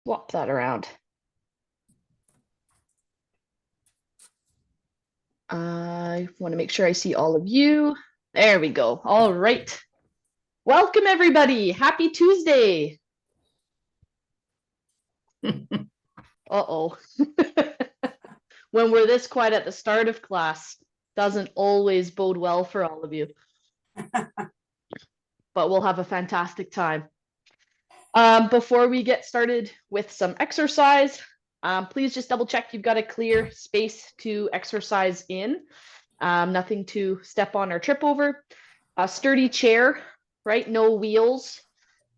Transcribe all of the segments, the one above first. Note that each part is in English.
swap that around. I want to make sure I see all of you. There we go. All right. Welcome, everybody. Happy Tuesday. Uh-oh. When we're this quiet at the start of class, doesn't always bode well for all of you. But we'll have a fantastic time. Before we get started with some exercise, please just double check you've got a clear space to exercise in. Nothing to step on or trip over. A sturdy chair, right? No wheels.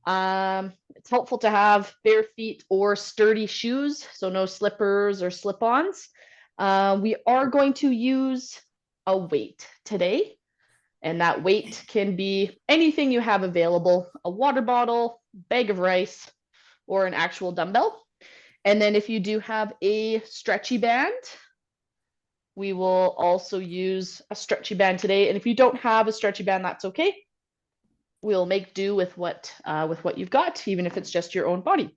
It's helpful to have bare feet or sturdy shoes, so no slippers or slip-ons. We are going to use a weight today, and that weight can be anything you have available, a water bottle, bag of rice, or an actual dumbbell. And then if you do have a stretchy band, we will also use a stretchy band today. And if you don't have a stretchy band, that's okay. We'll make do with what you've got, even if it's just your own body.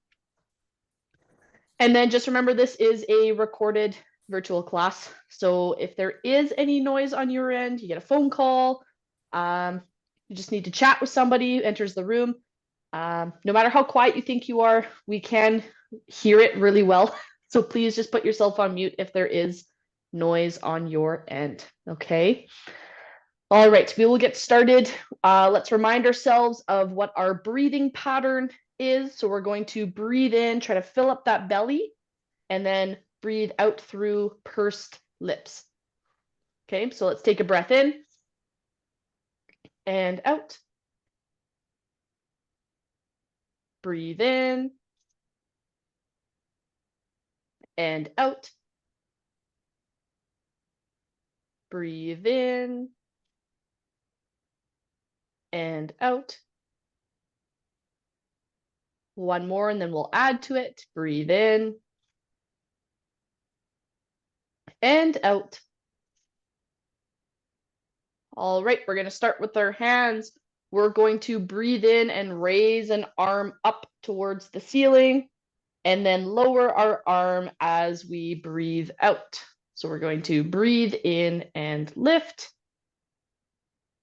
And then just remember, this is a recorded virtual class. So if there is any noise on your end, you get a phone call, you just need to chat with somebody who enters the room. No matter how quiet you think you are, we can hear it really well. So please just put yourself on mute if there is noise on your end, okay? All right, we will get started. Let's remind ourselves of what our breathing pattern is. So we're going to breathe in, try to fill up that belly, and then breathe out through pursed lips. Okay, so let's take a breath in and out. Breathe in and out. Breathe in and out. One more, and then we'll add to it. Breathe in and out. All right, we're going to start with our hands. We're going to breathe in and raise an arm up towards the ceiling, and then lower our arm as we breathe out. So we're going to breathe in and lift.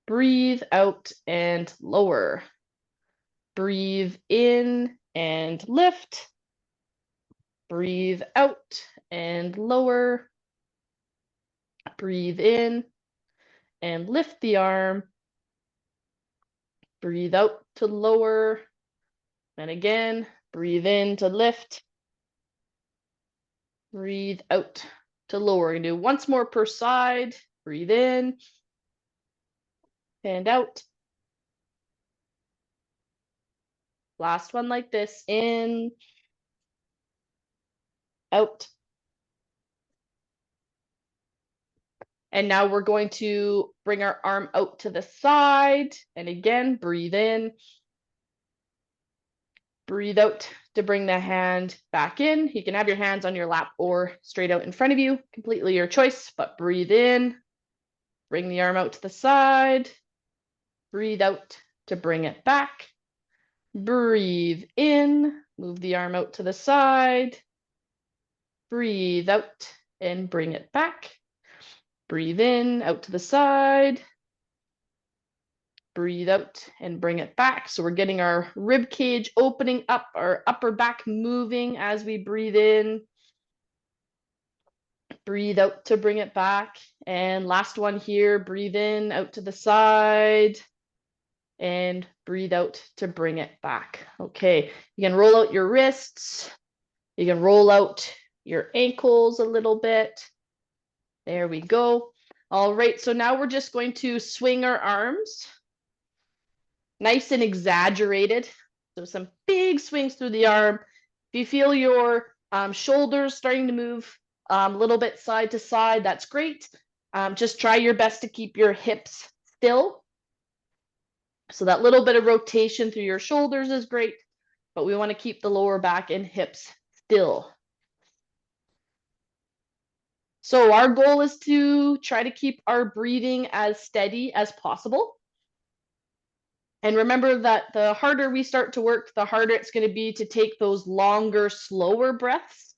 Breathe out and lower. Breathe in and lift. Breathe out and lower. Breathe in and lift the arm. Breathe out to lower. And again, breathe in to lift. Breathe out to lower. We're going to do once more per side. Breathe in and out. Last one like this. In, out. And now we're going to bring our arm out to the side. And again, breathe in. Breathe out to bring the hand back in. You can have your hands on your lap or straight out in front of you. Completely your choice, but breathe in. Bring the arm out to the side. Breathe out to bring it back. Breathe in. Move the arm out to the side. Breathe out and bring it back. Breathe in, out to the side. Breathe out and bring it back. So we're getting our rib cage opening up, our upper back moving as we breathe in. Breathe out to bring it back. And last one here, breathe in, out to the side. And breathe out to bring it back. Okay, you can roll out your wrists. You can roll out your ankles a little bit. There we go. All right, so now we're just going to swing our arms. Nice and exaggerated. So some big swings through the arm. If you feel your shoulders starting to move a little bit side to side, that's great. Just try your best to keep your hips still. So that little bit of rotation through your shoulders is great, but we want to keep the lower back and hips still. So our goal is to try to keep our breathing as steady as possible. And remember that the harder we start to work, the harder it's going to be to take those longer, slower breaths.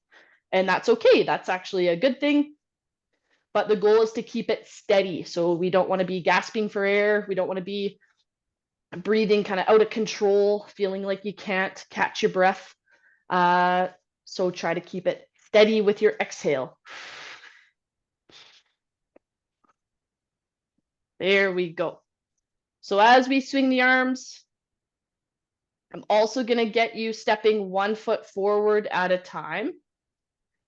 And that's okay. That's actually a good thing. But the goal is to keep it steady. So we don't want to be gasping for air. We don't want to be breathing kind of out of control, feeling like you can't catch your breath. So try to keep it steady with your exhale. There we go. So as we swing the arms, I'm also going to get you stepping 1 foot forward at a time.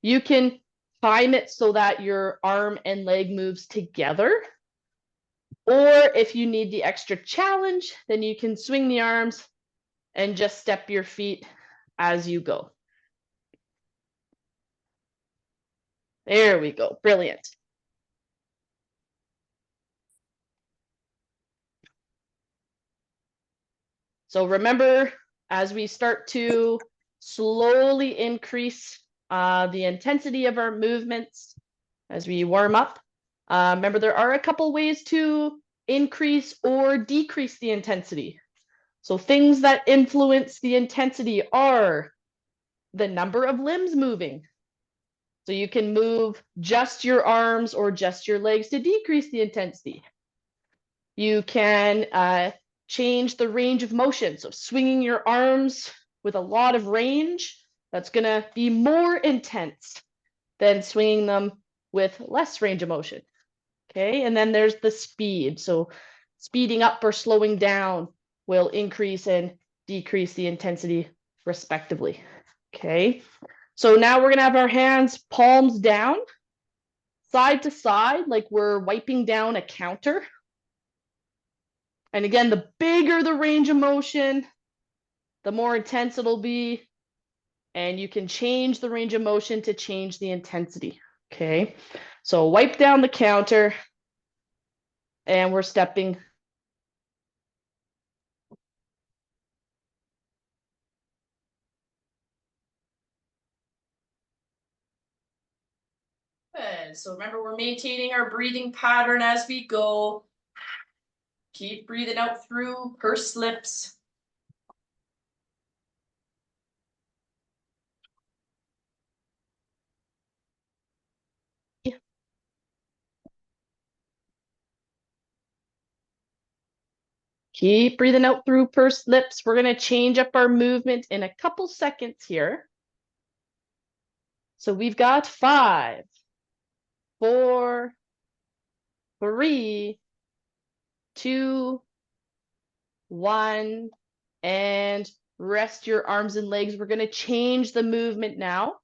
You can time it so that your arm and leg moves together. Or if you need the extra challenge, then you can swing the arms and just step your feet as you go. There we go. Brilliant. So remember, as we start to slowly increase the intensity of our movements as we warm up, remember there are a couple ways to increase or decrease the intensity. So things that influence the intensity are the number of limbs moving. So you can move just your arms or just your legs to decrease the intensity. You can change the range of motion. So swinging your arms with a lot of range, that's going to be more intense than swinging them with less range of motion. Okay, and then there's the speed. So speeding up or slowing down will increase and decrease the intensity respectively. Okay, so now we're going to have our hands palms down, side to side, like we're wiping down a counter. And again, the bigger the range of motion, the more intense it'll be. And you can change the range of motion to change the intensity. Okay, so wipe down the counter and we're stepping. Good. So remember, we're maintaining our breathing pattern as we go. Keep breathing out through pursed lips. Keep breathing out through pursed lips. We're going to change up our movement in a couple seconds here. So we've got 5, 4, 3, 2, 1, and rest your arms and legs. We're going to change the movement now.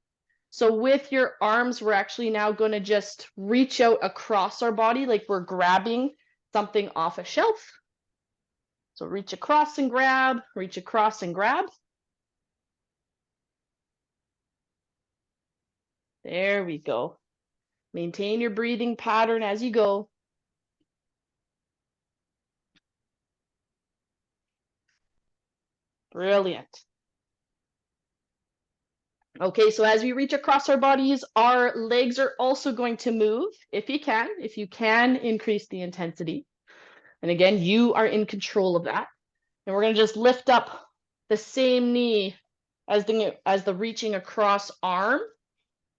So with your arms, we're actually now going to just reach out across our body like we're grabbing something off a shelf. So reach across and grab, reach across and grab. There we go. Maintain your breathing pattern as you go. Brilliant. Okay, so as we reach across our bodies, our legs are also going to move if you can increase the intensity. And again, you are in control of that. And we're going to just lift up the same knee as the reaching across arm.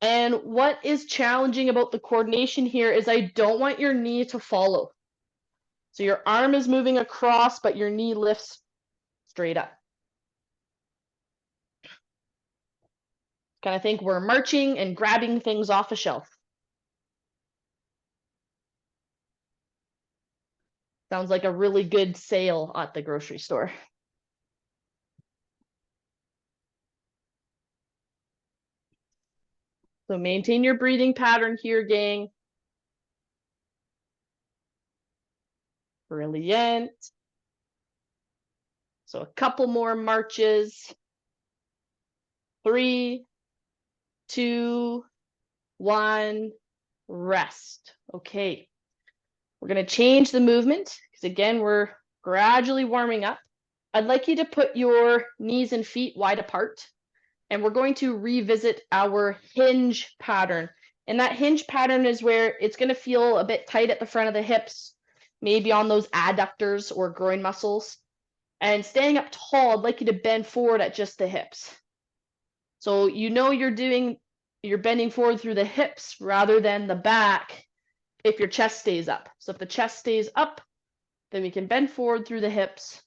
And what is challenging about the coordination here is I don't want your knee to follow. So your arm is moving across, but your knee lifts straight up. Kind of think we're marching and grabbing things off a shelf. Sounds like a really good sale at the grocery store. So maintain your breathing pattern here, gang. Brilliant. So a couple more marches. 3, 2, 1, rest. Okay. We're going to change the movement because again, we're gradually warming up. I'd like you to put your knees and feet wide apart, and we're going to revisit our hinge pattern. And that hinge pattern is where it's going to feel a bit tight at the front of the hips, maybe on those adductors or groin muscles. And staying up tall, I'd like you to bend forward at just the hips. So you know you're bending forward through the hips rather than the back if your chest stays up. So if the chest stays up, then we can bend forward through the hips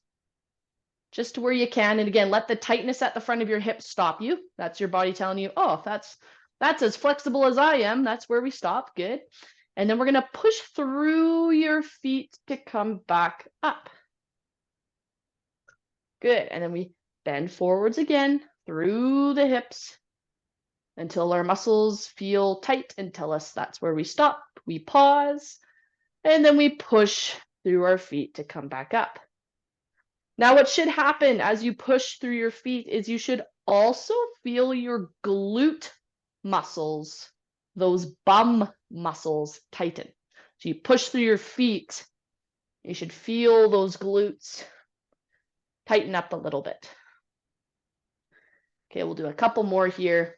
just to where you can. And again, let the tightness at the front of your hips stop you. That's your body telling you, oh, that's as flexible as I am. That's where we stop. Good. And then we're going to push through your feet to come back up. Good. And then we bend forwards again through the hips until our muscles feel tight and tell us that's where we stop. We pause, and then we push through our feet to come back up. Now, what should happen as you push through your feet is you should also feel your glute muscles, those bum muscles, tighten. So you push through your feet, you should feel those glutes tighten up a little bit. Okay, we'll do a couple more here.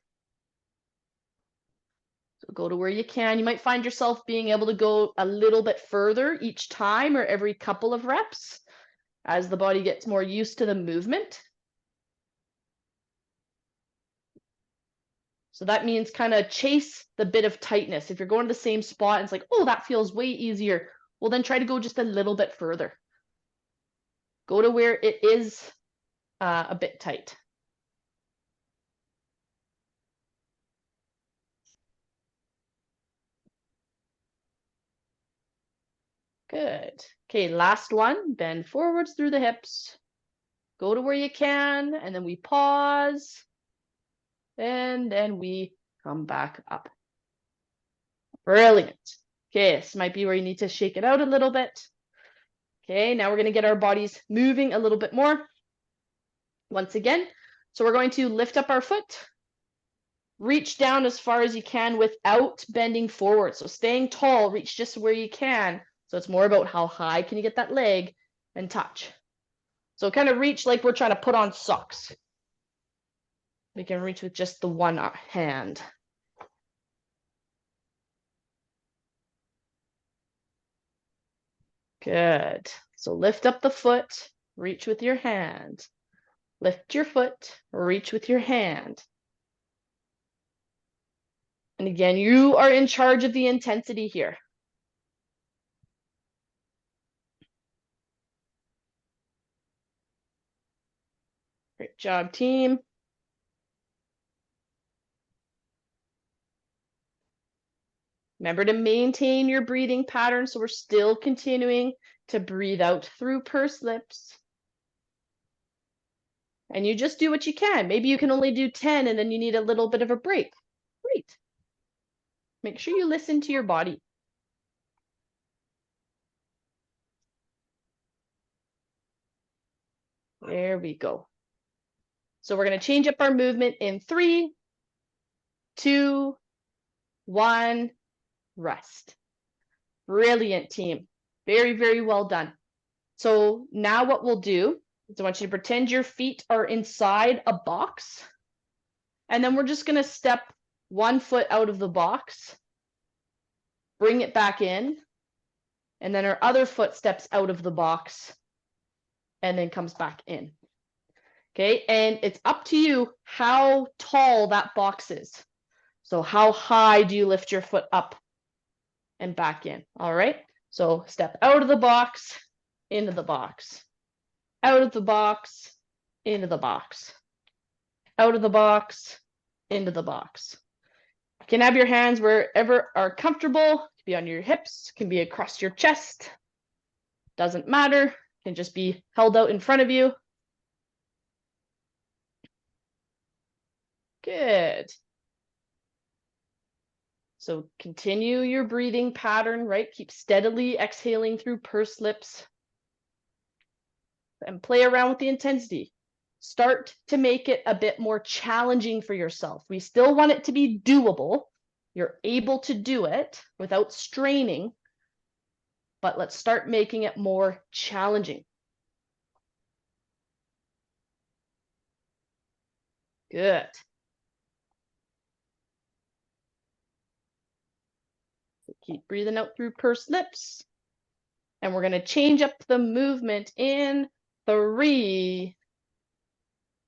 So go to where you can. You might find yourself being able to go a little bit further each time or every couple of reps as the body gets more used to the movement. So that means kind of chase the bit of tightness. If you're going to the same spot and it's like, oh, that feels way easier, well, then try to go just a little bit further. Go to where it is a bit tight. Good. Okay, last one. Bend forwards through the hips. Go to where you can, and then we pause. And then we come back up. Brilliant. Okay, this might be where you need to shake it out a little bit. Okay, now we're going to get our bodies moving a little bit more. Once again, so we're going to lift up our foot, reach down as far as you can without bending forward. So staying tall, reach just where you can. So it's more about how high can you get that leg and touch. So kind of reach like we're trying to put on socks. We can reach with just the one hand. Good. So lift up the foot, reach with your hand. Lift your foot, reach with your hand. And again, you are in charge of the intensity here. Great job, team. Remember to maintain your breathing pattern, so we're still continuing to breathe out through pursed lips. And you just do what you can. Maybe you can only do 10 and then you need a little bit of a break. Great. Make sure you listen to your body. There we go. So we're going to change up our movement in 3, 2, 1, rest. Brilliant, team. Very, very well done. So now what we'll do is I want you to pretend your feet are inside a box. And then we're just going to step one foot out of the box, bring it back in, and then our other foot steps out of the box and then comes back in. Okay, and it's up to you how tall that box is. So how high do you lift your foot up and back in? All right, so step out of the box, into the box, out of the box, into the box, out of the box, into the box. You can have your hands wherever are comfortable. It can be on your hips, can be across your chest. Doesn't matter. It can just be held out in front of you. Good. So continue your breathing pattern, right? Keep steadily exhaling through pursed lips and play around with the intensity. Start to make it a bit more challenging for yourself. We still want it to be doable. You're able to do it without straining, but let's start making it more challenging. Good. Keep breathing out through pursed lips. And we're going to change up the movement in 3,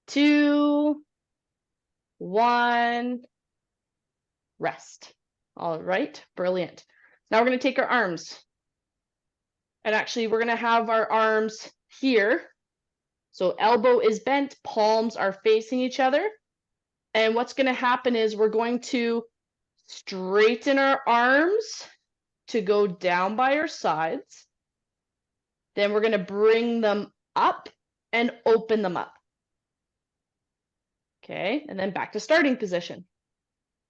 2, 1, rest. All right, brilliant. Now we're going to take our arms. And actually, we're going to have our arms here. So elbow is bent, palms are facing each other. And what's going to happen is we're going to straighten our arms to go down by our sides. Then we're going to bring them up and open them up. Okay, and then back to starting position.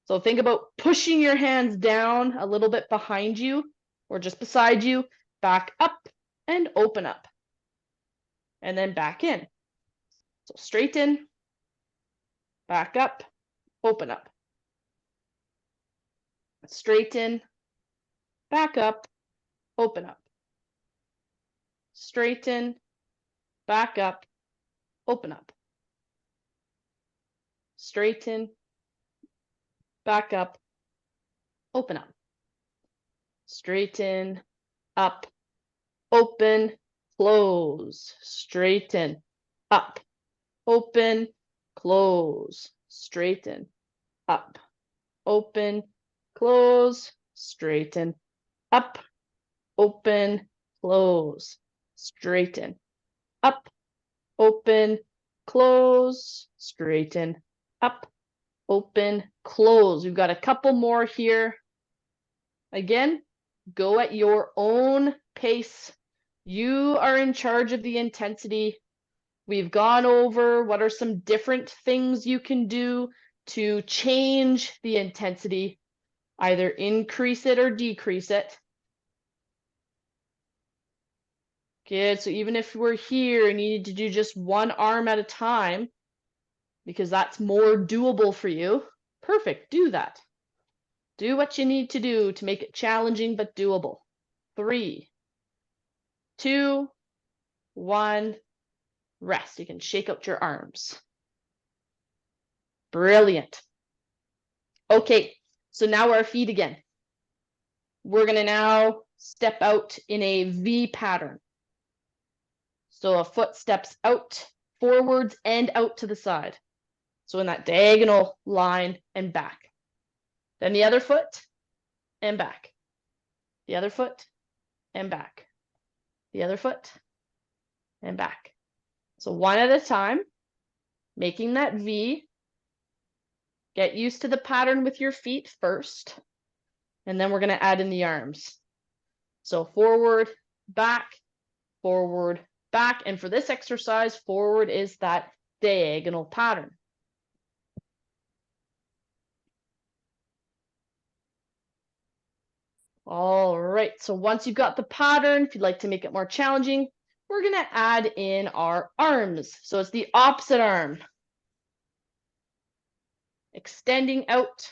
So think about pushing your hands down a little bit behind you or just beside you, back up and open up. And then back in. So straighten, back up, open up. Straighten, back up, open up. Straighten, back up, open up. Straighten, back up, open up. Straighten, up, open, close. Straighten, up, open, close. Straighten, up, open, close. Straighten, up, open, close. Straighten, up, open, close. Straighten, up, open, close. We've got a couple more here. Again, go at your own pace. You are in charge of the intensity. We've gone over what are some different things you can do to change the intensity, either increase it or decrease it. Good, so even if we're here and you need to do just one arm at a time, because that's more doable for you, perfect, do that. Do what you need to do to make it challenging but doable. 3, 2, 1, rest. You can shake out your arms. Brilliant. Okay, so now our feet again. We're going to now step out in a V pattern. So a foot steps out, forwards, and out to the side. So in that diagonal line and back. Then the other foot and back. The other foot and back. The other foot and back. So one at a time, making that V. Get used to the pattern with your feet first, and then we're going to add in the arms. So forward, back, and for this exercise, forward is that diagonal pattern. All right, so once you've got the pattern, if you'd like to make it more challenging, we're going to add in our arms. So it's the opposite arm. Extending out.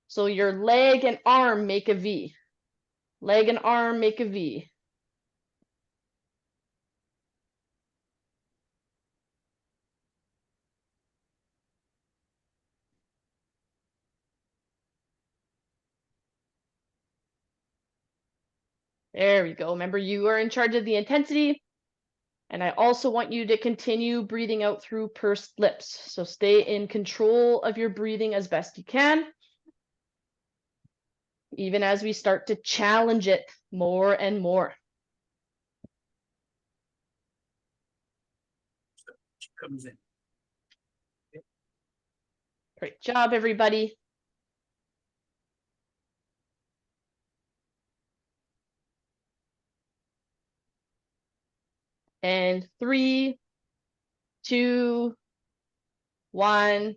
So your leg and arm make a V. Leg and arm make a V. There we go. Remember, you are in charge of the intensity. And I also want you to continue breathing out through pursed lips. So stay in control of your breathing as best you can, even as we start to challenge it more and more. Comes in. Great job, everybody. And 3, 2, 1,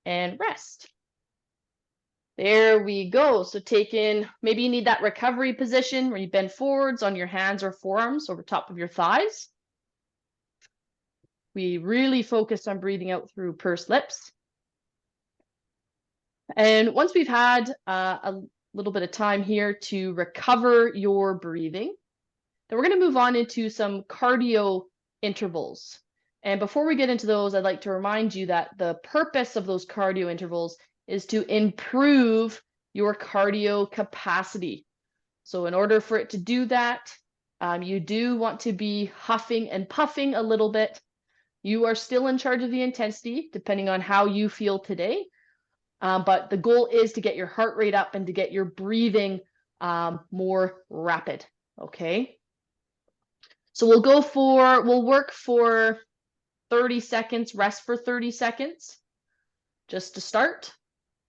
and rest. There we go. So take in, maybe you need that recovery position where you bend forwards on your hands or forearms over top of your thighs. We really focus on breathing out through pursed lips. And once we've had a little bit of time here to recover your breathing, then we're going to move on into some cardio intervals. And before we get into those, I'd like to remind you that the purpose of those cardio intervals is to improve your cardio capacity. So in order for it to do that, You do want to be huffing and puffing a little bit. You are still in charge of the intensity, depending on how you feel today. But the goal is to get your heart rate up and to get your breathing more rapid, okay? So we'll work for 30 seconds, rest for 30 seconds, just to start,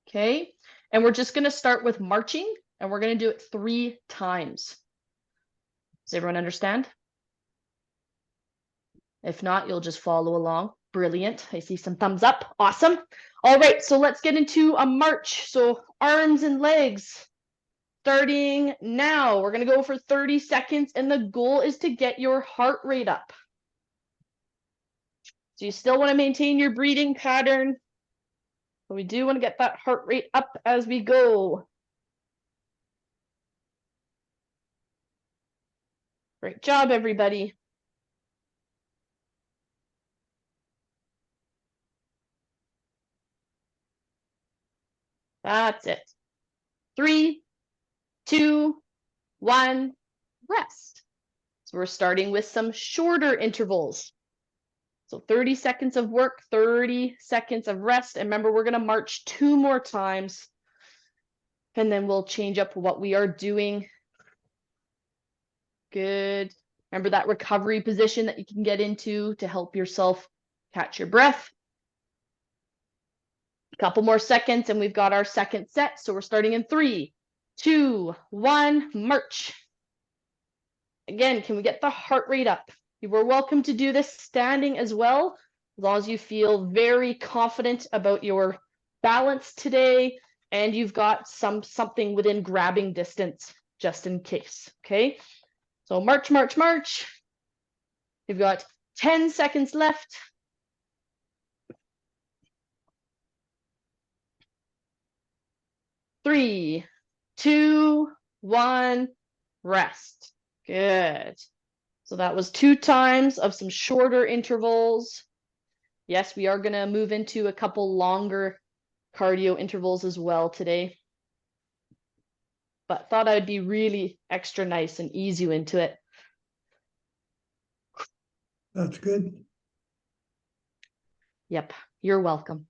okay? And we're just gonna start with marching, and we're gonna do it 3 times. Does everyone understand? If not, you'll just follow along. Brilliant. I see some thumbs up. Awesome. All right, so let's get into a march. So arms and legs. Starting now, we're going to go for 30 seconds, and the goal is to get your heart rate up. So you still want to maintain your breathing pattern, but we do want to get that heart rate up as we go. Great job, everybody. That's it. 3, 2, 1, rest. So we're starting with some shorter intervals. So 30 seconds of work, 30 seconds of rest. And remember, we're going to march 2 more times, and then we'll change up what we are doing. Good. Remember that recovery position that you can get into to help yourself catch your breath. A couple more seconds, and we've got our second set. So we're starting in 3, 2, 1, march. Again, can we get the heart rate up? You are welcome to do this standing as well, as long as you feel very confident about your balance today and you've got something within grabbing distance just in case, okay? So march, march, march. You've got 10 seconds left. 3, 2, 1, rest. Good. So that was 2 times of some shorter intervals. Yes, we are going to move into a couple longer cardio intervals as well today. But thought I'd be really extra nice and ease you into it. That's good. Yep, you're welcome.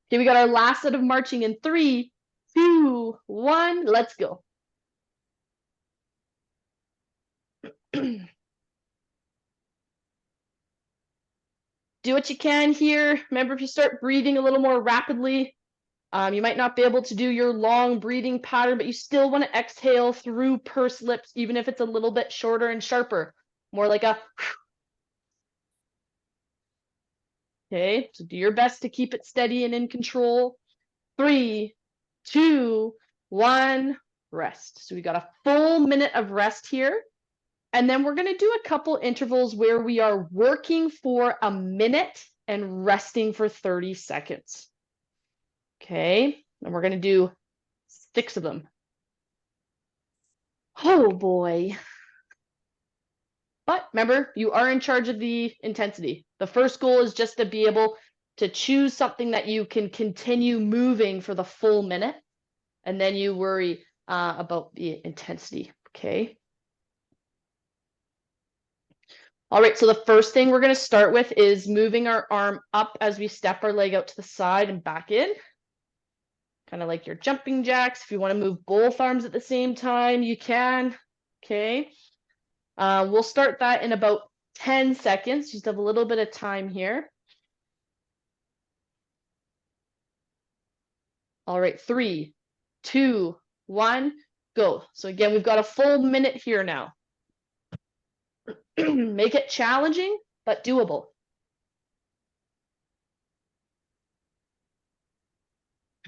Okay, we got our last set of marching in 3, 2, 1, let's go. Do what you can here. Remember, if you start breathing a little more rapidly, you might not be able to do your long breathing pattern, but you still want to exhale through pursed lips, even if it's a little bit shorter and sharper. More like a... Okay, so do your best to keep it steady and in control. 3, 2, 1, rest. So we got a full minute of rest here. And then we're going to do a couple intervals where we are working for a minute and resting for 30 seconds. Okay, and we're going to do 6 of them. Oh boy. But remember, you are in charge of the intensity. The first goal is just to be able to choose something that you can continue moving for the full minute, and then you worry about the intensity, okay? All right, so the first thing we're going to start with is moving our arm up as we step our leg out to the side and back in. Kind of like your jumping jacks. If you want to move both arms at the same time, you can, okay? We'll start that in about 10 seconds. Just have a little bit of time here. All right, 3, 2, 1, go. So again, we've got a full minute here now. Make it challenging, but doable.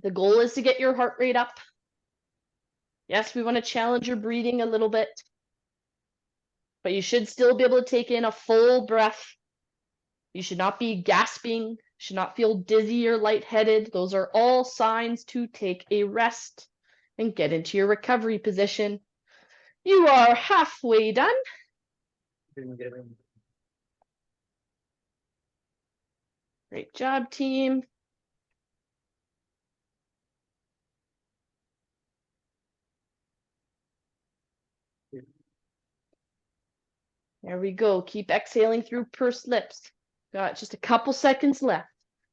The goal is to get your heart rate up. Yes, we want to challenge your breathing a little bit, but you should still be able to take in a full breath. You should not be gasping, should not feel dizzy or lightheaded. Those are all signs to take a rest and get into your recovery position. You are halfway done. Great job, team. There we go. Keep exhaling through pursed lips. Got just a couple seconds left.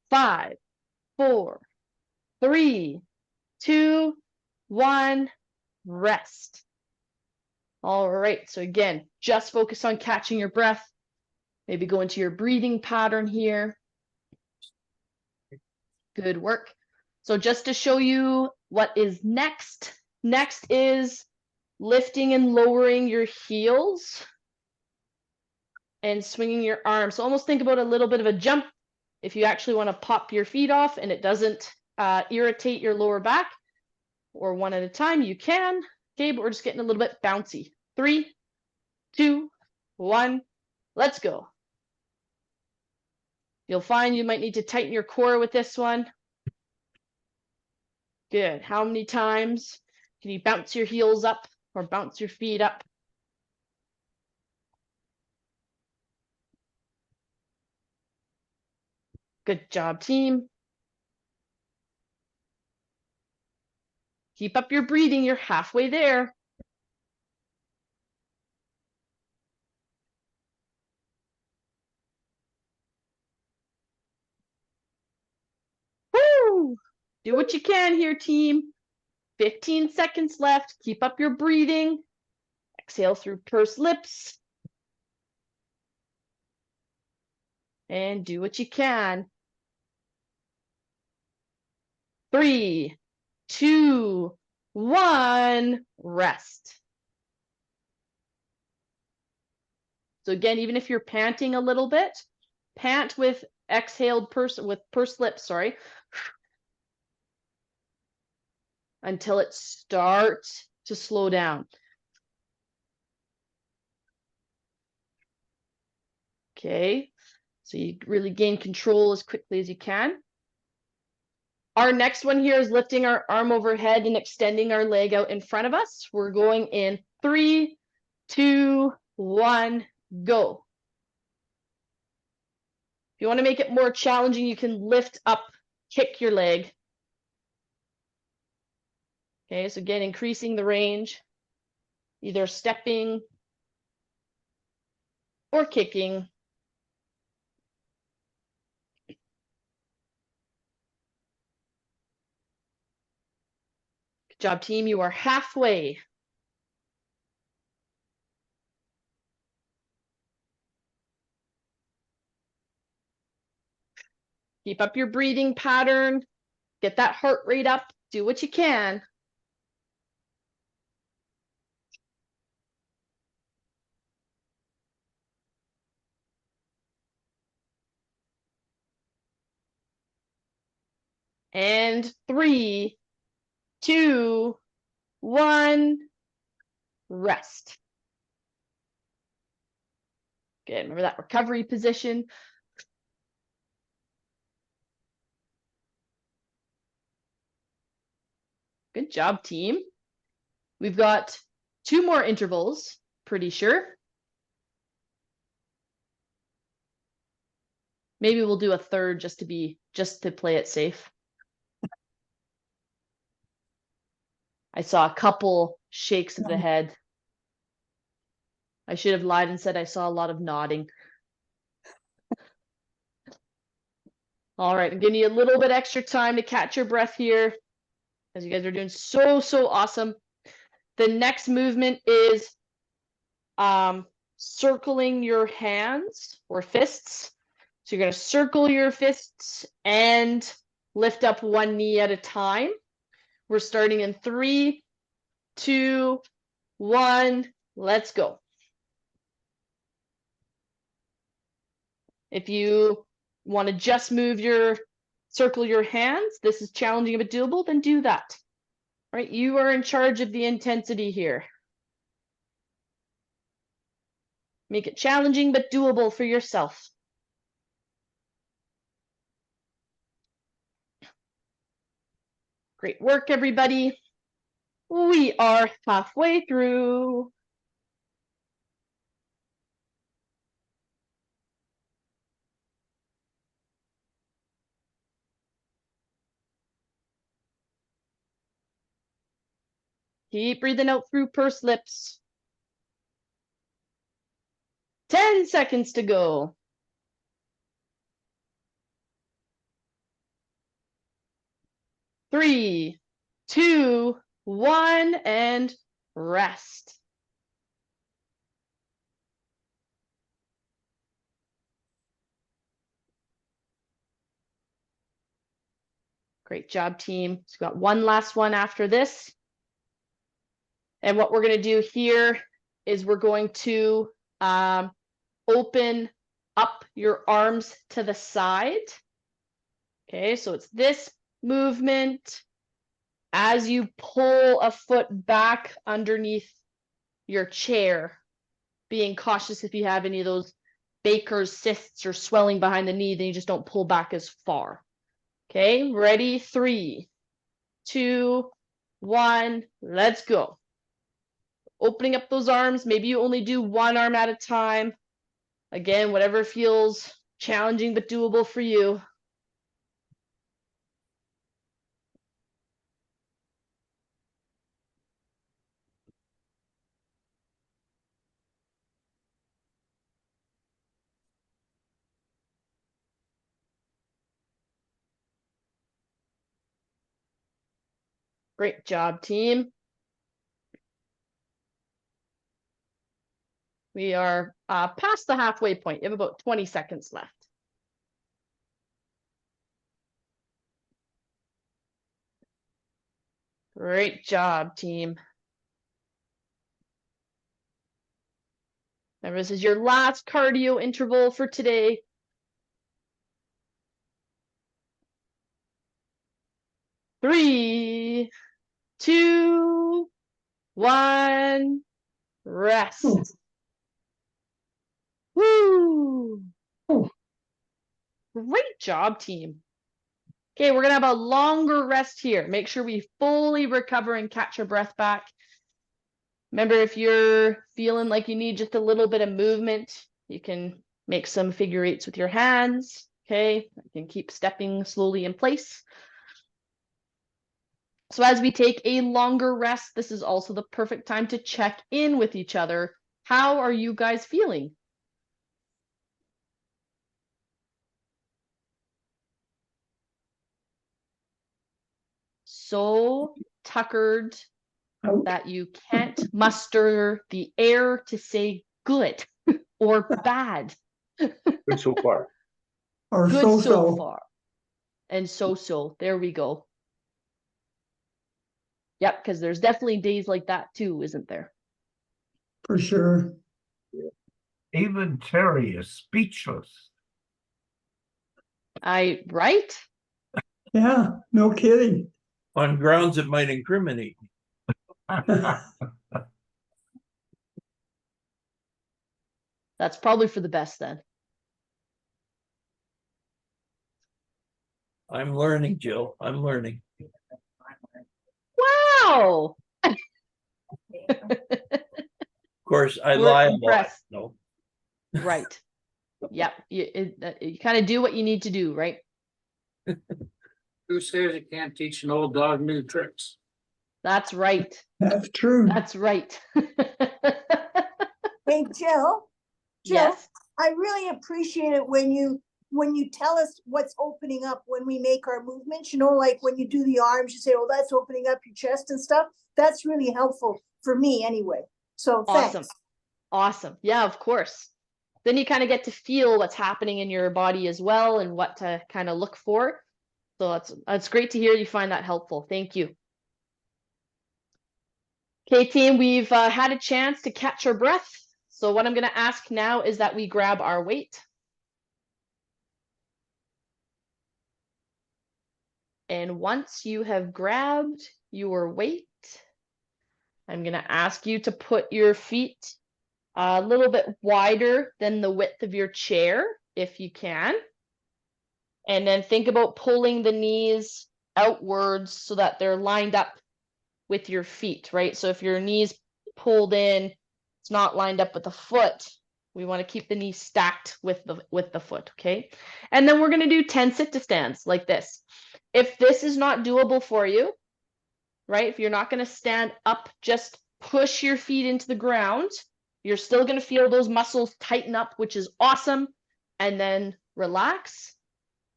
5, 4, 3, 2, 1, rest. All right, so again, just focus on catching your breath. Maybe go into your breathing pattern here. Good work. So just to show you what is next, next is lifting and lowering your heels and swinging your arms. So almost think about a little bit of a jump. If you actually want to pop your feet off and it doesn't irritate your lower back, or one at a time, you can. Okay, but we're just getting a little bit bouncy. 3, 2, 1, let's go. You'll find you might need to tighten your core with this one. Good. How many times can you bounce your heels up or bounce your feet up? Good job, team. Keep up your breathing. You're halfway there. Woo! Do what you can here, team. 15 seconds left. Keep up your breathing. Exhale through pursed lips. And do what you can. 3, 2, 1, rest. So again, even if you're panting a little bit, pant with pursed lips, sorry, until it starts to slow down. Okay, so you really gain control as quickly as you can. Our next one here is lifting our arm overhead and extending our leg out in front of us. We're going in 3, 2, 1, go. If you want to make it more challenging, you can lift up, kick your leg. Okay, so again, increasing the range, either stepping or kicking. Good job, team. You are halfway. Keep up your breathing pattern. Get that heart rate up. Do what you can. And 3, 2, 1, rest. Good. Remember that recovery position. Good job, team. We've got 2 more intervals, pretty sure. Maybe we'll do a third just to play it safe. I saw a couple shakes of the head. I should have lied and said I saw a lot of nodding. All right, I'm giving you a little bit extra time to catch your breath here, as you guys are doing so awesome. The next movement is circling your hands or fists. So you're going to circle your fists and lift up one knee at a time. We're starting in 3, 2, 1, let's go. If you want to just circle your hands, this is challenging but doable, then do that. All right, you are in charge of the intensity here. Make it challenging but doable for yourself. Great work, everybody. We are halfway through. Keep breathing out through pursed lips. 10 seconds to go. 3, 2, 1, and rest. Great job, team. So we've got one last one after this. And what we're going to do here is we're going to open up your arms to the side. Okay, so it's this movement as you pull a foot back underneath your chair, being cautious if you have any of those Baker's cysts or swelling behind the knee, then you just don't pull back as far. Okay, ready? 3, 2, 1, let's go. Opening up those arms. Maybe you only do one arm at a time. Again, whatever feels challenging but doable for you. Great job, team. We are past the halfway point. You have about 20 seconds left. Great job, team. Remember, this is your last cardio interval for today. 3, 2, 1, rest. Woo! Great job, team. Okay, we're gonna have a longer rest here. Make sure we fully recover and catch our breath back. Remember, if you're feeling like you need just a little bit of movement, you can make some figure eights with your hands. Okay, you can keep stepping slowly in place. So as we take a longer rest, this is also the perfect time to check in with each other. How are you guys feeling? So tuckered that you can't muster the air to say good or bad. Good so far. Or Good so so far. And so. There we go. Yep, because there's definitely days like that too, isn't there? for sure. Even Terry is speechless. Right? Yeah, no kidding. On grounds it might incriminate me. That's probably for the best then. I'm learning, Jill. I'm learning. Wow. Of course, I We're lie a lot. impressed. No. Right. Yep. You kind of do what you need to do, right? Who says you can't teach an old dog new tricks? That's right. That's true. That's right. Hey, Jill, Yes. I really appreciate it when you tell us what's opening up when we make our movements, you know, like when you do the arms, you say, oh, that's opening up your chest and stuff. That's really helpful for me anyway. So Awesome. thanks. Awesome. Yeah, of course. Then you kind of get to feel what's happening in your body as well and what to kind of look for. So that's great to hear you find that helpful. Thank you. Okay, team, we've had a chance to catch our breath. So what I'm going to ask now is that we grab our weight. And once you have grabbed your weight, I'm going to ask you to put your feet a little bit wider than the width of your chair, if you can. And then think about pulling the knees outwards so that they're lined up with your feet, right? So if your knees pulled in, it's not lined up with the foot. We want to keep the knees stacked with the foot, okay? And then we're going to do 10 sit-to-stands like this. If this is not doable for you, right? If you're not going to stand up, just push your feet into the ground You're still going to feel those muscles tighten up, which is awesome, and then relax.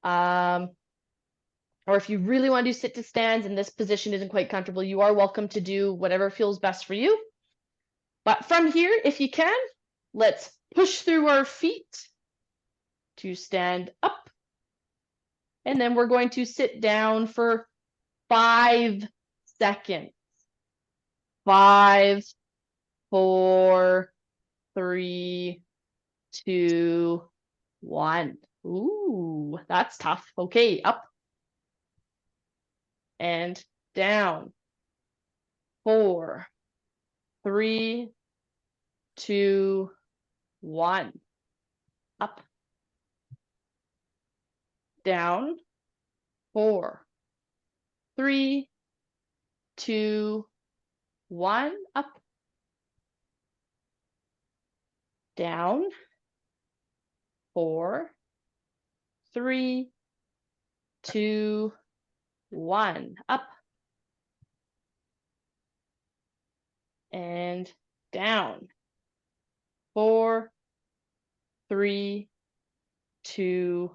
Or if you really want to do sit to stands and this position isn't quite comfortable, you are welcome to do whatever feels best for you. But from here, if you can, let's push through our feet to stand up. And then we're going to sit down for 5 seconds. 5, 4, 3, 2, 1. Ooh, that's tough. Okay, up and down. 4, 3, 2, 1. Up, down. 4, 3, 2, 1. Up, down. 4, 3, 2, 1. Up and down. 4, 3, 2,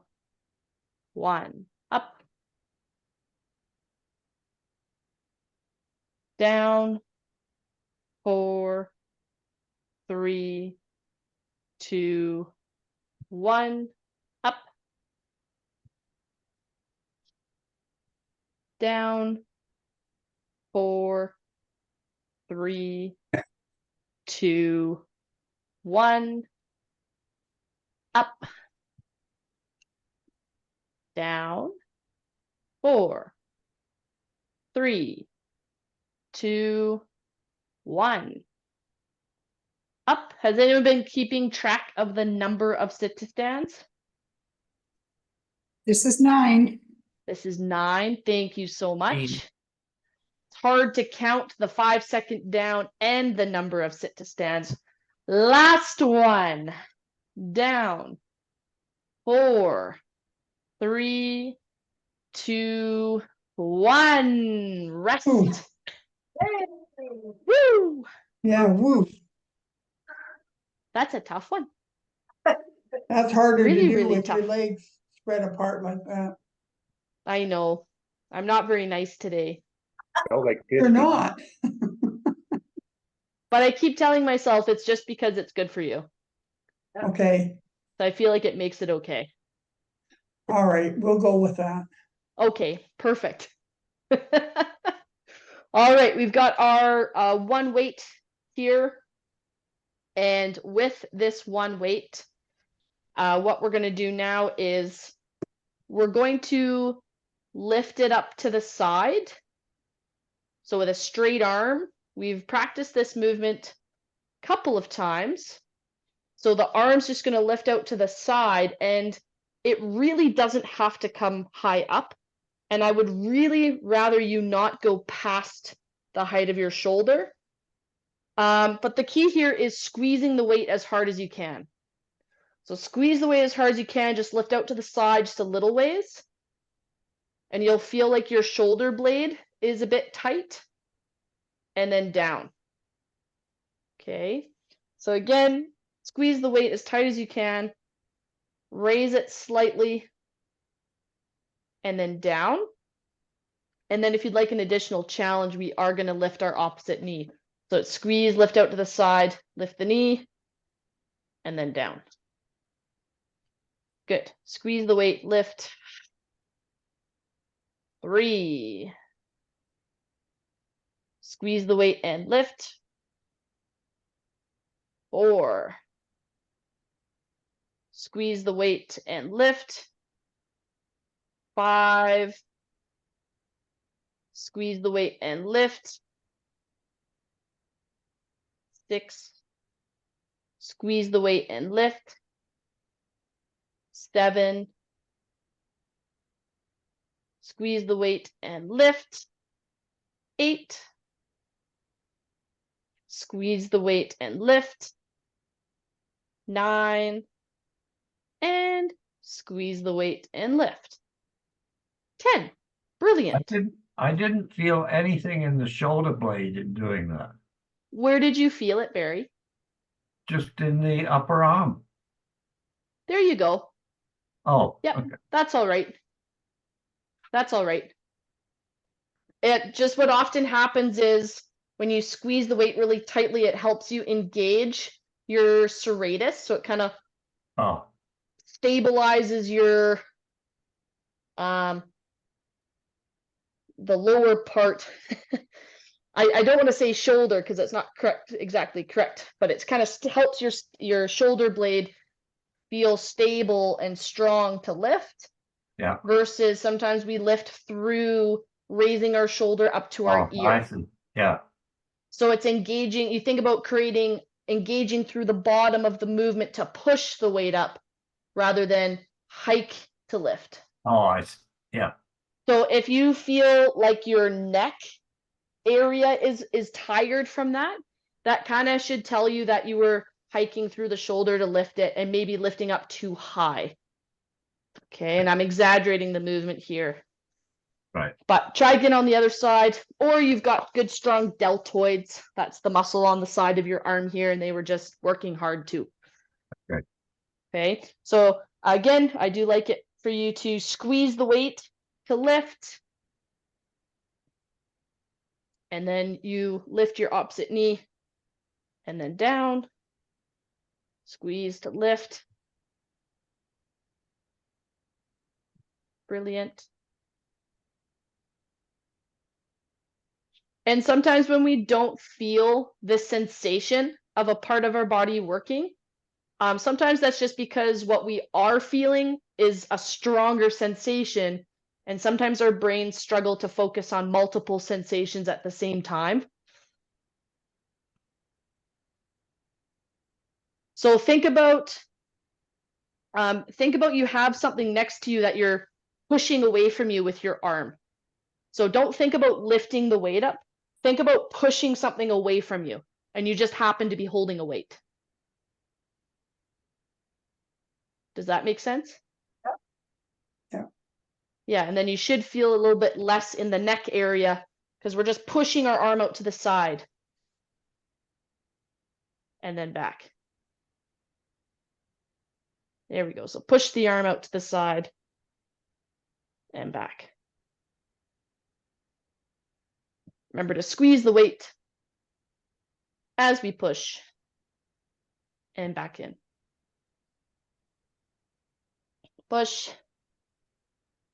1. Up, down. 4, 3, 2, 1. Up, down. 4, 3, 2, 1. Up, down. 4, 3, 2, 1. Up. Has anyone been keeping track of the number of sit to stands? This is 9. This is 9. Thank you so much. 9. It's hard to count the 5-second down and the number of sit to stands. Last one. Down. 4, 3, 2, 1. Rest. Ooh. Woo! Yeah, woo. That's a tough one. That's harder to Really, do really with your tough. legs spread apart like that. I know. I'm not very nice today. You're not. But I keep telling myself it's just because it's good for you. Okay, So I feel like it makes it okay. all right, we'll go with that. Okay, perfect. All right, we've got our one weight here. And with this one weight, what we're going to do now is we're going to lift it up to the side. So with a straight arm, we've practiced this movement a couple of times. So the arm's just going to lift out to the side, and it really doesn't have to come high up. And I would really rather you not go past the height of your shoulder. But the key here is squeezing the weight as hard as you can. So squeeze the weight as hard as you can, just lift out to the side just a little ways. And you'll feel like your shoulder blade is a bit tight. And then down. Okay. So again, squeeze the weight as tight as you can. Raise it slightly. And then down. And then if you'd like an additional challenge, we are going to lift our opposite knee. So it's squeeze, lift out to the side, lift the knee, and then down. Good. Squeeze the weight, lift. 3. Squeeze the weight and lift. 4. Squeeze the weight and lift. 5. Squeeze the weight and lift. 6. Squeeze the weight and lift. 7. Squeeze the weight and lift. 8. Squeeze the weight and lift. 9. And squeeze the weight and lift. 10. Brilliant. I didn't feel anything in the shoulder blade in doing that. Where did you feel it, Barry? just in the upper arm. There you go. Oh, Yep, okay. that's all right. That's all right. It just what often happens is when you squeeze the weight really tightly, it helps you engage your serratus. So it kind of Oh, stabilizes your the lower part. I don't want to say shoulder because it's not exactly correct, but it's kind of helps your shoulder blade feel stable and strong to lift. yeah. Versus sometimes we lift through raising our shoulder up to our Oh, I ear. see. Yeah. So it's engaging. You think about engaging through the bottom of the movement to push the weight up rather than hike to lift. Oh, I see. Yeah. So if you feel like your neck area is tired from that, that kind of should tell you that you were hiking through the shoulder to lift it and maybe lifting up too high. Okay, and I'm exaggerating the movement here. Right. But try again on the other side, or you've got good strong deltoids. That's the muscle on the side of your arm here, and they were just working hard too. Okay. Okay, so again, I do like it for you to squeeze the weight to lift. And then you lift your opposite knee and then down. Squeeze to lift. Brilliant. And sometimes when we don't feel this sensation of a part of our body working, sometimes that's just because what we are feeling is a stronger sensation. And sometimes our brains struggle to focus on multiple sensations at the same time. So think about you have something next to you that you're pushing away from you with your arm. So don't think about lifting the weight up. Think about pushing something away from you, and you just happen to be holding a weight. Does that make sense? Yeah. Yeah, and then you should feel a little bit less in the neck area because we're just pushing our arm out to the side and then back. There we go. So push the arm out to the side and back. Remember to squeeze the weight as we push and back in. Push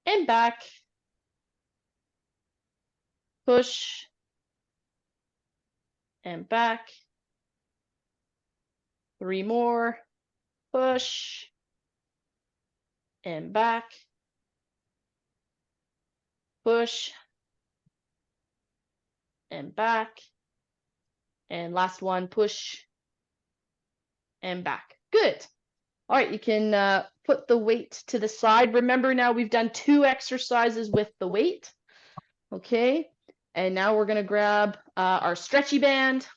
and back. Push and back. 3 more. Push and back. Push and back. And last one, push and back. Good. All right, you can put the weight to the side. Remember now we've done 2 exercises with the weight. Okay, and now we're going to grab our stretchy band.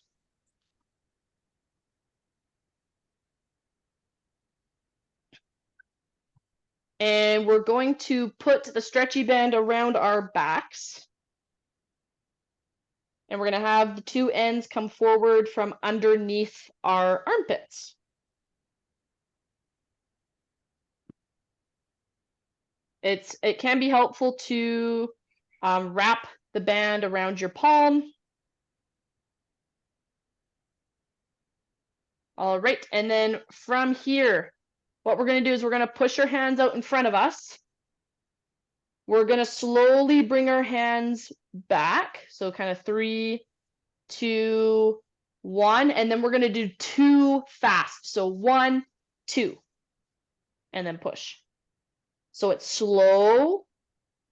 And we're going to put the stretchy band around our backs. And we're going to have the 2 ends come forward from underneath our armpits. It can be helpful to wrap the band around your palm. All right, and then from here, what we're going to do is we're going to push our hands out in front of us. We're going to slowly bring our hands back. So kind of 3, 2, 1, and then we're going to do 2 fast. So 1, 2, and then push. So it's slow,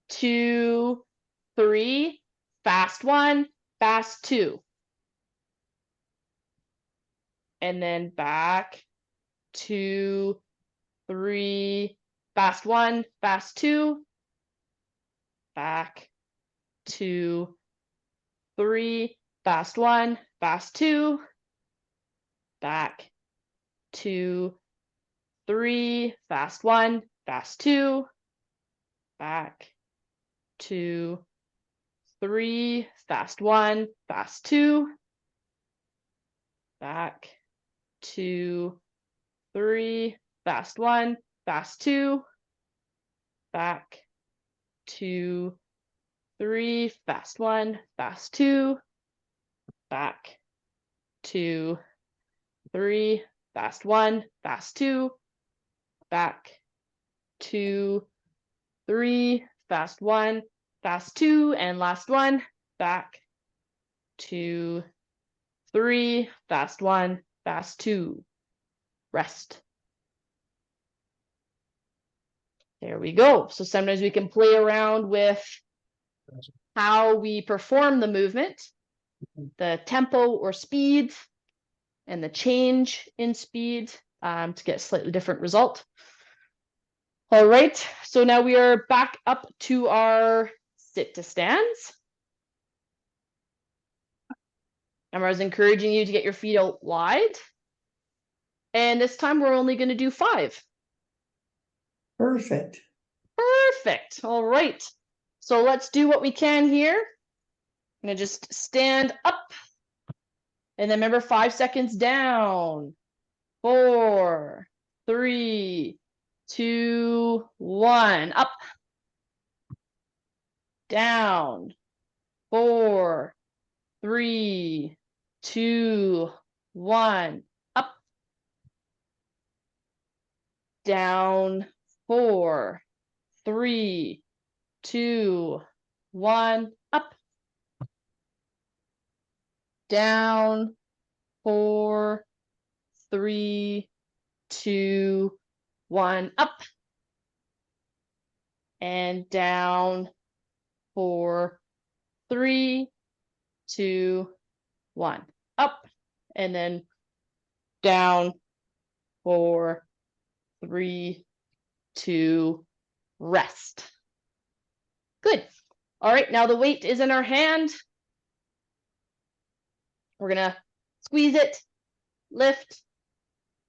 2, 3, fast 1, fast 2. And then back, 2, 3, fast 1, fast 2, back, 2, 3, fast 1, fast 2, back, 2, 3, fast 1, fast 2, back, 2, 3, fast 1, fast 2, back, 2, 3, fast 1, fast 2, back, 2, 3, fast 1, fast 2, back, 2, 3, fast 1, fast 2, back, 2, 3, fast 1, fast 2, and last one, back, 2, 3, fast 1, fast 2, rest. There we go. So sometimes we can play around with how we perform the movement, the tempo or speed, and the change in speed to get a slightly different result. All right, so now we are back up to our sit to stands. And I was encouraging you to get your feet out wide. And this time we're only going to do 5. Perfect. Perfect. All right. So let's do what we can here. I'm going to just stand up. And then remember 5 seconds down. 4, 3, 2, 1. Up. Down. 4, 3, 2, 1. Up. Down. 4, 3, 2, 1. Up. Down. 4, 3, 2, 1. Up. And down. 4, 3, 2, 1. Up. And then down. 4, 3, 2, rest. Good. All right, now the weight is in our hand. We're gonna squeeze it, lift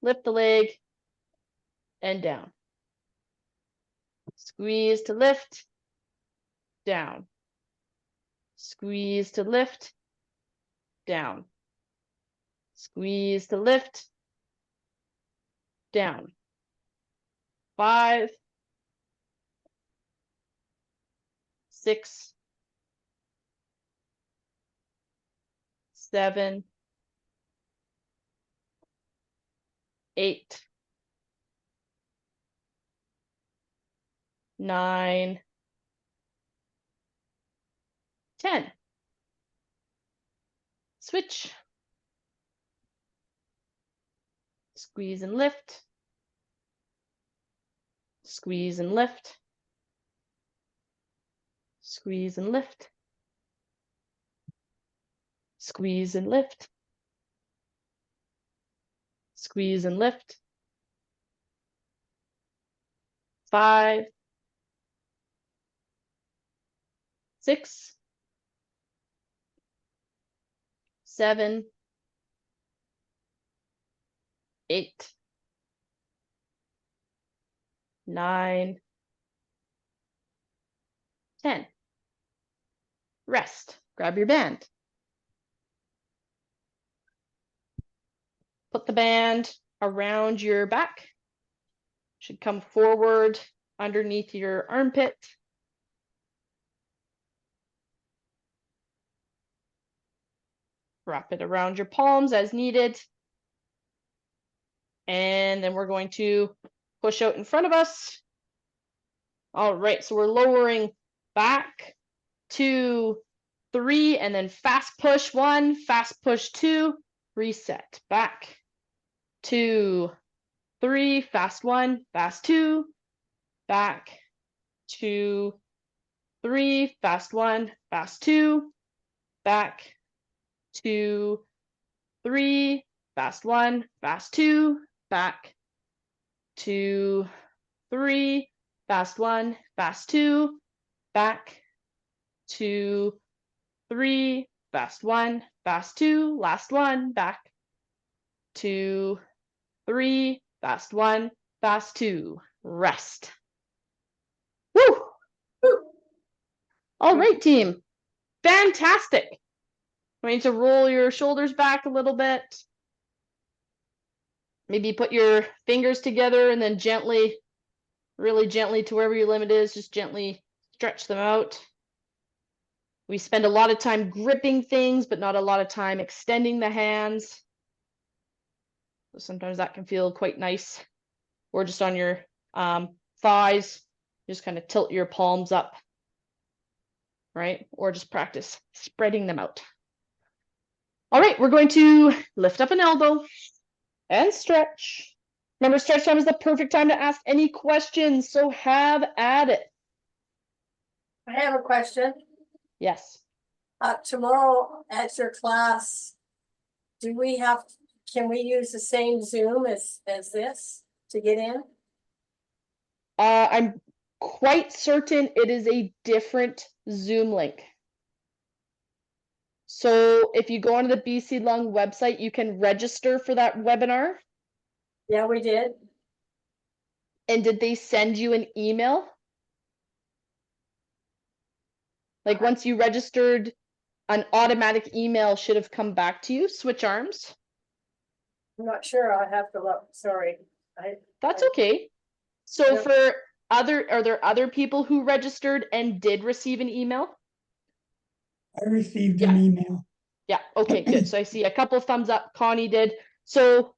the leg, and down. Squeeze to lift, down. Squeeze to lift, down. Squeeze to lift, down. 5, 6, 7, 8, 9, 10. Switch. Squeeze and lift. Squeeze and lift. Squeeze and lift. Squeeze and lift. Squeeze and lift. 5, 6, 7, 8, 9, 10. Rest. Grab your band. Put the band around your back. Should come forward underneath your armpit. Wrap it around your palms as needed. And then we're going to push out in front of us. All right, so we're lowering back, 2, 3, and then fast push 1, fast push 2, reset, back, 2, 3, fast 1, fast 2, back, 2, 3, fast 1, fast 2, back, 2, 3, fast 1, fast 2, back, 2, 3, fast 1, fast 2, back, 2, 3, fast 1, fast 2, last one, back, 2, 3, fast 1, fast 2, rest. Woo! All right, team. Fantastic. I need to roll your shoulders back a little bit. maybe put your fingers together and then gently, really gently to wherever your limit is, just gently stretch them out. We spend a lot of time gripping things, but not a lot of time extending the hands. So sometimes that can feel quite nice. Or just on your thighs, just kind of tilt your palms up, right? Or just practice spreading them out. All right, we're going to lift up an elbow and stretch. Remember, stretch time is the perfect time to ask any questions, so have at it. I have a question. Yes. Tomorrow at your class, can we use the same Zoom as this to get in? I'm quite certain it is a different Zoom link. So if you go onto the BC Lung website, you can register for that webinar. Yeah, we did. And did they send you an email? Like once you registered, an automatic email should have come back to you, switch arms. I'm not sure. I'll have to look. Sorry. That's okay. So Yep. are there other people who registered and did receive an email? I received an email. Yeah, okay, good. So I see a couple of thumbs up. Connie did. So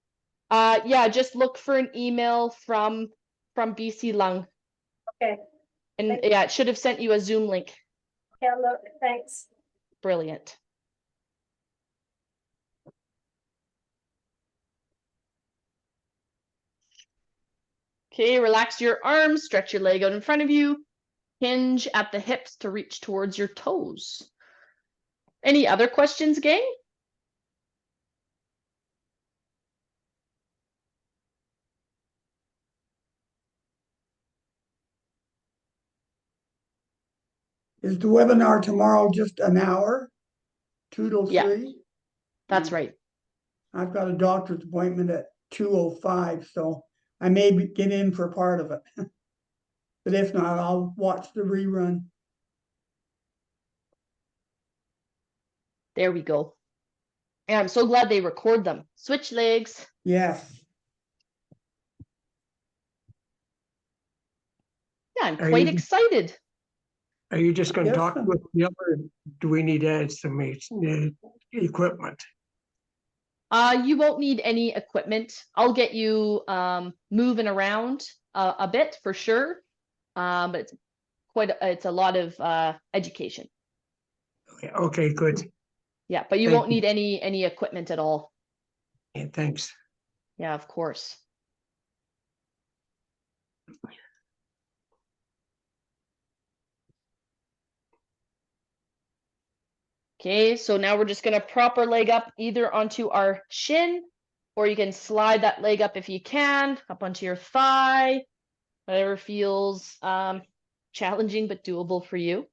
yeah, just look for an email from BC Lung. Okay. And yeah, it should have sent you a Zoom link. Yeah, look, thanks. Brilliant. Okay, relax your arms, stretch your leg out in front of you, hinge at the hips to reach towards your toes. Any other questions, gang? Is the webinar tomorrow just an hour? 2 to Yeah. 3? That's right. I've got a doctor's appointment at 2:05, so I may get in for part of it. But if not, I'll watch the rerun. There we go. And I'm so glad they record them. Switch legs. Yes. Yeah, I'm Are quite you- excited. Are you just gonna Yes, talk sir. with the other, do we need to add some equipment? You won't need any equipment. I'll get you moving around a bit for sure. But it's a lot of education. Okay, good. Yeah, but you Thank won't need any equipment at all. Yeah, thanks. Yeah, of course. Okay, so now we're just gonna prop our leg up either onto our shin, or you can slide that leg up if you can, up onto your thigh, whatever feels challenging but doable for you.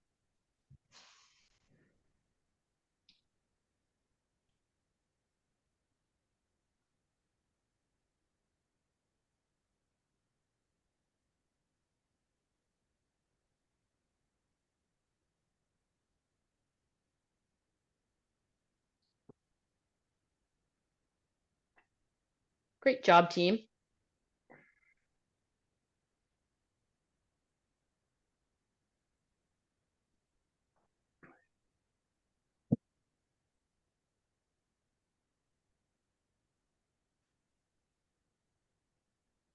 Great job, team.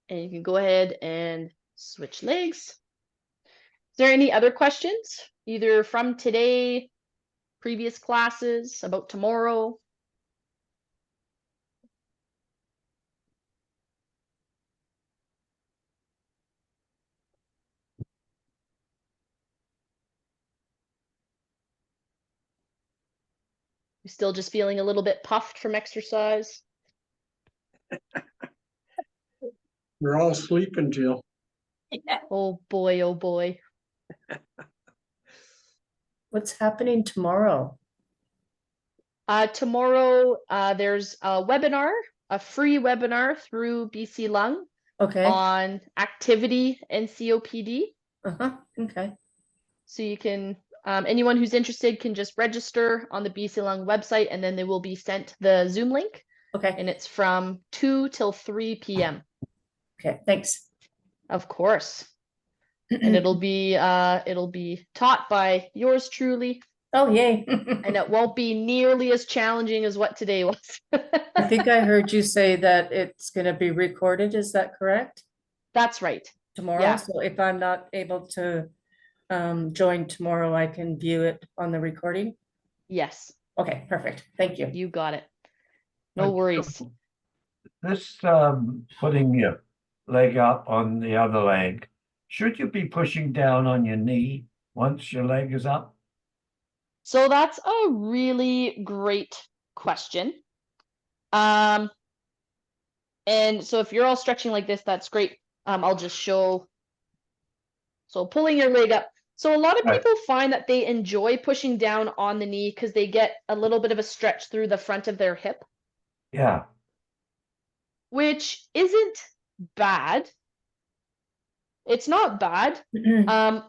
And you can go ahead and switch legs. Is there any other questions, either from today, previous classes, about tomorrow? You still just feeling a little bit puffed from exercise? We're all sleeping, Jill. Yeah. Oh boy, oh boy. What's happening tomorrow? Tomorrow, there's a webinar, a free webinar through BC Lung Okay. on activity and COPD. Okay. So you can, anyone who's interested can just register on the BC Lung website, and then they will be sent the Zoom link. Okay, and it's from 2 till 3 p.m. okay, thanks. Of course. And it'll be taught by yours truly, Oh, yay. and it won't be nearly as challenging as what today was. I think I heard you say that it's gonna be recorded, is that correct? That's right. Tomorrow, Yeah. so if I'm not able to join tomorrow, I can view it on the recording? Yes, Okay, perfect, thank you. you got it. No But worries. This, putting your leg up on the other leg, should you be pushing down on your knee once your leg is up? So that's a really great question. And so if you're all stretching like this, that's great. I'll just show. So pulling your leg up. So a lot of Right. people find that they enjoy pushing down on the knee because they get a little bit of a stretch through the front of their hip, Yeah, which isn't bad. It's not bad.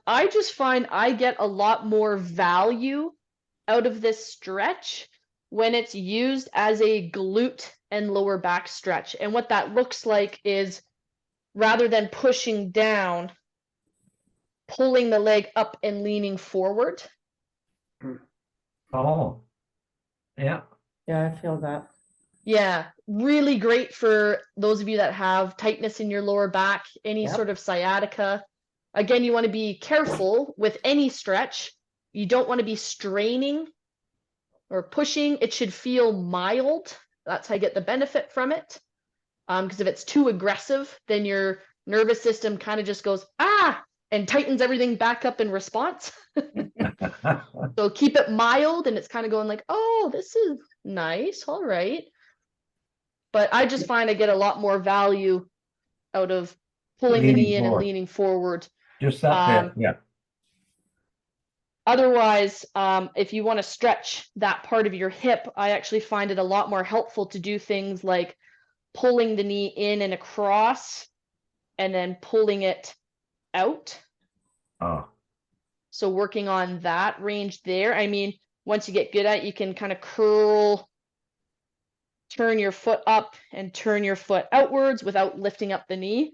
I just find I get a lot more value out of this stretch when it's used as a glute and lower back stretch. And what that looks like is, rather than pushing down, pulling the leg up and leaning forward. oh, yeah, Yeah, I feel that. Yeah, really great for those of you that have tightness in your lower back, any Yep. sort of sciatica. Again, you want to be careful with any stretch. You don't want to be straining or pushing. It should feel mild. That's how you get the benefit from it. Because if it's too aggressive, then your nervous system kind of just goes, ah, and tightens everything back up in response. So keep it mild, and it's kind of going like, oh, this is nice. All right. But I just find I get a lot more value out of pulling the Leaning knee in and forward. leaning forward. just up there, yeah. Otherwise, if you want to stretch that part of your hip, I actually find it a lot more helpful to do things like pulling the knee in and across and then pulling it out. Oh, So working on that range there. I mean, once you get good at it, you can kind of curl, turn your foot up and turn your foot outwards without lifting up the knee.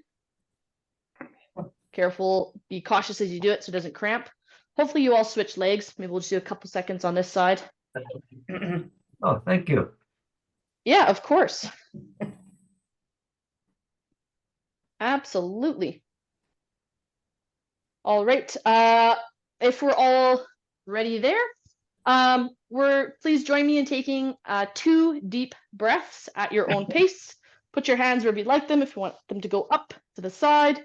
Careful, be cautious as you do it so it doesn't cramp. Hopefully you all switch legs. Maybe we'll just do a couple seconds on this side. oh, thank you. Yeah, of course. Absolutely. All right. If we're all ready there, please join me in taking 2 deep breaths at your own pace. Put your hands wherever you'd like them. If you want them to go up to the side,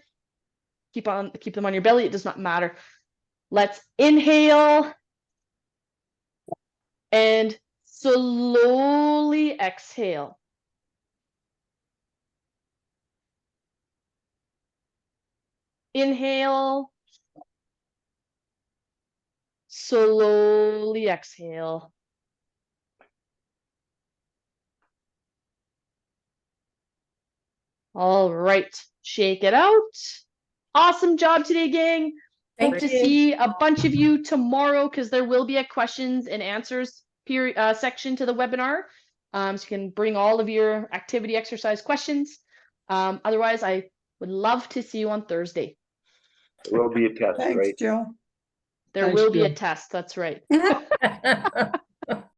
keep them on your belly. It does not matter. Let's inhale and slowly exhale. Inhale. Slowly exhale. All right, shake it out. Awesome job today, gang. Hope Thank to you. see a bunch of you tomorrow because there will be a questions and answers section to the webinar. So you can bring all of your activity exercise questions. Otherwise, I would love to see you on Thursday. There will be a test, Thanks, right? Jill. There Thanks, will be a Jill. test. That's right.